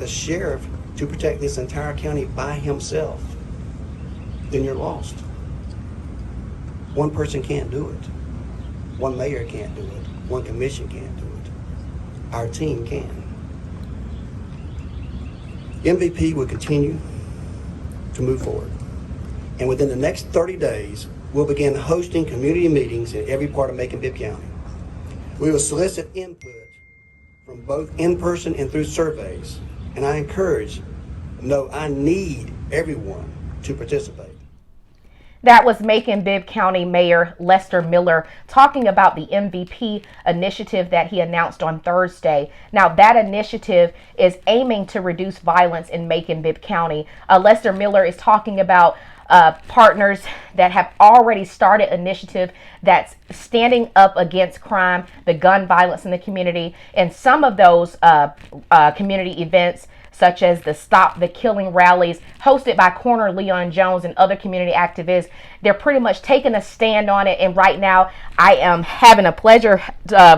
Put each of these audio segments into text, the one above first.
sheriff to protect this entire county by himself, then you're lost. One person can't do it. One mayor can't do it. One commission can't do it. Our team can. MVP will continue to move forward. And within the next 30 days, we'll begin hosting community meetings in every part of Macon-Bibb County. We will solicit input from both in-person and through surveys. And I encourage, no, I need everyone to participate. That was Macon-Bibb County Mayor Lester Miller talking about the MVP initiative that he announced on Thursday. Now, that initiative is aiming to reduce violence in Macon-Bibb County. Lester Miller is talking about partners that have already started initiative that's standing up against crime, the gun violence in the community, and some of those community events such as the Stop the Killing rallies hosted by Coroner Leon Jones and other community activists. They're pretty much taking a stand on it. And right now, I am having a pleasure.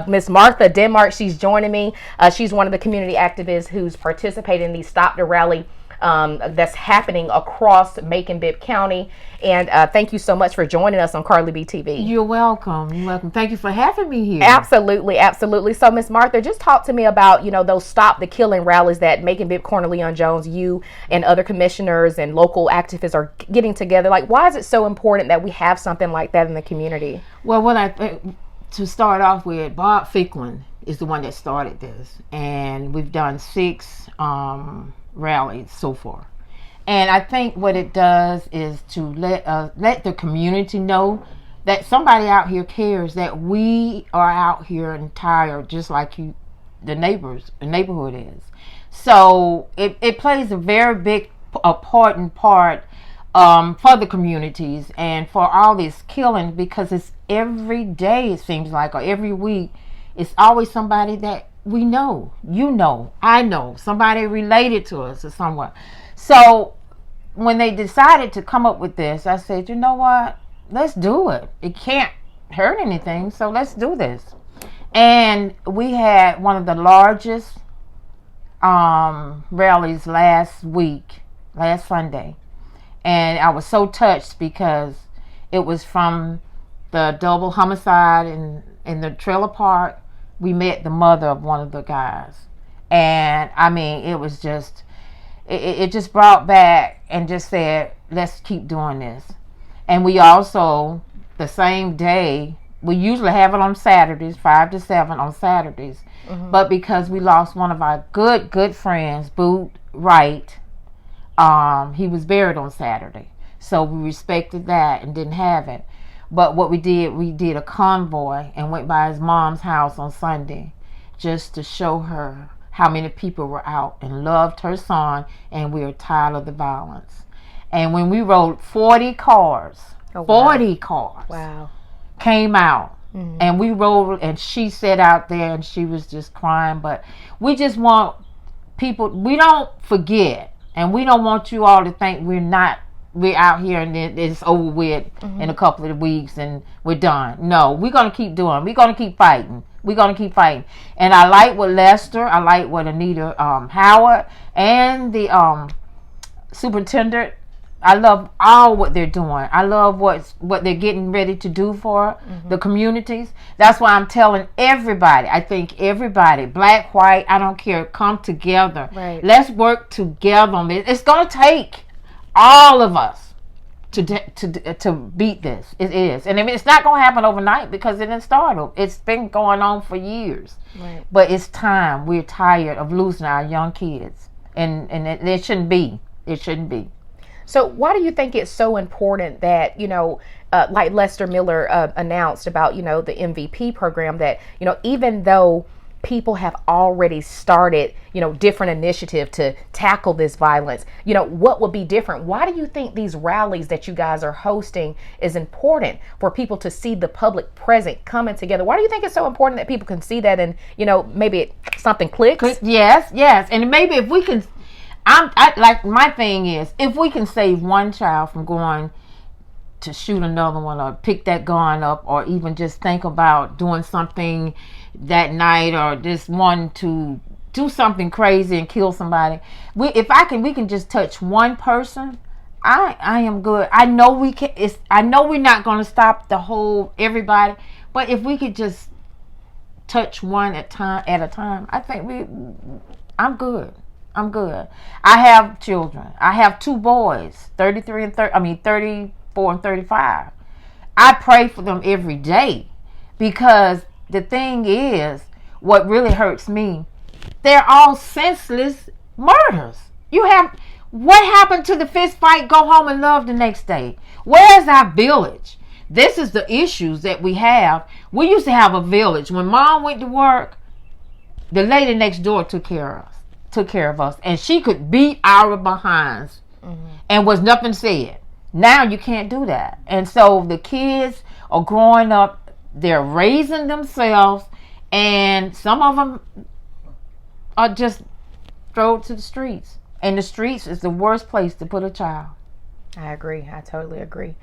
Miss Martha Denmark, she's joining me. She's one of the community activists who's participating in the Stop the Rally that's happening across Macon-Bibb County. And thank you so much for joining us on Carly B TV. You're welcome. You're welcome. Thank you for having me here. Absolutely, absolutely. So, Miss Martha, just talk to me about, those Stop the Killing rallies that Macon-Bibb Coroner Leon Jones, you and other commissioners and local activists are getting together. Like, why is it so important that we have something like that in the community? Well, to start off with, Bob Ficklin is the one that started this, and we've done 6 rallies so far. And I think what it does is to let the community know that somebody out here cares, that we are out here and tired just like the neighborhood is. So it plays a very big important part for the communities and for all this killing, because it's every day, it seems like, or every week, it's always somebody that we know, I know, somebody related to us or somewhere. So when they decided to come up with this, I said, you know what? Let's do it. It can't hurt anything, so let's do this. And we had one of the largest rallies last Sunday. And I was so touched because it was from the double homicide in the trailer park. We met the mother of one of the guys. And I mean, it was just, it just brought back and just said, let's keep doing this. And we also, the same day, we usually have it on Saturdays, 5 to 7 on Saturdays. Mm-hmm. But because we lost one of our good friends, Boot Wright, he was buried on Saturday. So we respected that and didn't have it. But what we did a convoy and went by his mom's house on Sunday just to show her how many people were out and loved her son, and we are tired of the violence. And when we rode 40 cars, 40 cars came out. Mm-hmm. And we rode, and she sat out there and she was just crying. But we just want people, we don't forget, and we don't want you all to think we're out here and it's over with in a couple of weeks and we're done. No, we're going to keep doing. We're going to keep fighting. And I like what Lester, I like what Anita Howard and the superintendent, I love all what they're doing. I love what they're getting ready to do for the communities. That's why I'm telling everybody, I think everybody, black, white, I don't care, come together. Right. Let's work together on this. It's going to take all of us to beat this. It is. And I mean, it's not going to happen overnight because it didn't start. It's been going on for years. Right. But it's time. We're tired of losing our young kids. And it shouldn't be. It shouldn't be. So why do you think it's so important that, like Lester Miller announced about, the MVP program, that, even though people have already started, different initiative to tackle this violence, what would be different? Why do you think these rallies that you guys are hosting is important for people to see the public present coming together? Why do you think it's so important that people can see that and, maybe something clicks? Yes. And maybe if we can, my thing is, if we can save one child from going to shoot another one or pick that gun up or even just think about doing something that night or just one to do something crazy and kill somebody. We can just touch one person. I am good. I know we can. I know we're not going to stop the whole everybody, but if we could just touch one at a time, I think I'm good. I'm good. I have children. I have 2 boys, 34 and 35. I pray for them every day, because the thing is, what really hurts me, they're all senseless murders. What happened to the fist fight, go home and love the next day? Where's our village? This is the issues that we have. We used to have a village. When Mom went to work, the lady next door took care of us, and she could beat our behinds, and was nothing said. Now you can't do that. And so the kids are growing up, they're raising themselves, and some of them are just thrown to the streets. And the streets is the worst place to put a child. I agree. I totally agree.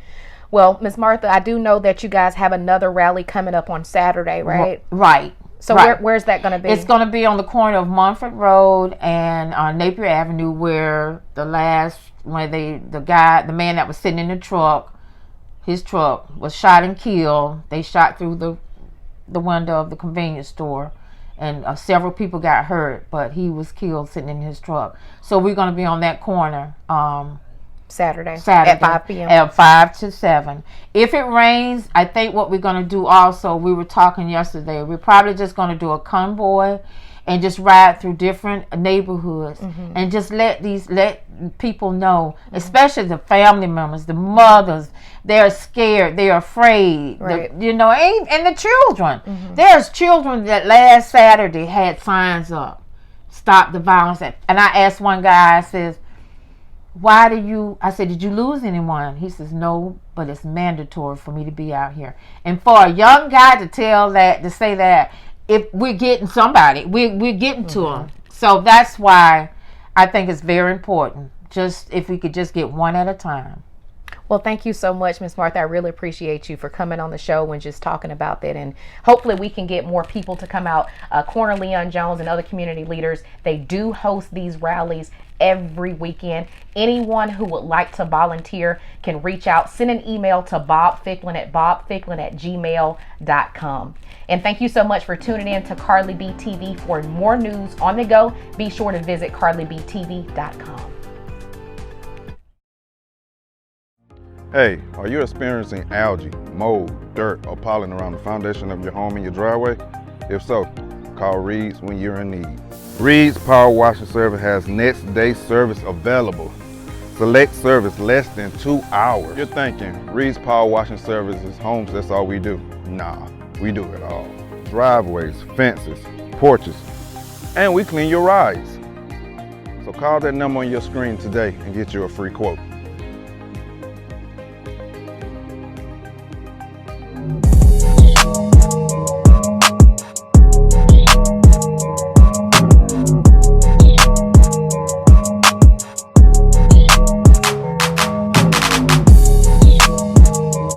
Well, Miss Martha, I do know that you guys have another rally coming up on Saturday, right? Right. So right. Where's that going to be? It's going to be on the corner of Montford Road and Napier Avenue, where the man that was sitting in his truck was shot and killed. They shot through the window of the convenience store, and several people got hurt, but he was killed sitting in his truck. So we're going to be on that corner Saturday at 5 p.m. At 5 to 7. If it rains, I think what we're going to do also, we were talking yesterday, we're probably just going to do a convoy and just ride through different neighborhoods, and just let people know, especially the family members, the mothers, they're scared, they're afraid, right. and the children. There's children that last Saturday had signs up, stop the violence. And I asked one guy, I says, I said, did you lose anyone? He says, no, but it's mandatory for me to be out here. And for a young guy to say that, if we're getting somebody, we're getting to them. So that's why I think it's very important. Just if we could just get one at a time. Well, thank you so much, Miss Martha. I really appreciate you for coming on the show and just talking about that. And hopefully we can get more people to come out. Corner Leon Jones and other community leaders, they do host these rallies every weekend. Anyone who would like to volunteer can reach out. Send an email to Bob Ficklin at bobficklin@gmail.com. And thank you so much for tuning in to Carly B TV. For more news on the go, be sure to visit carlybtv.com. Hey, are you experiencing algae, mold, dirt, or pollen around the foundation of your home and your driveway? If so, call Reed's when you're in need. Reed's Power Washing Service has next day service available. Select service less than 2 hours. You're thinking, Reed's Power Washing Service is homes, that's all we do. Nah, we do it all. Driveways, fences, porches, and we clean your rides. So call that number on your screen today and get you a free quote.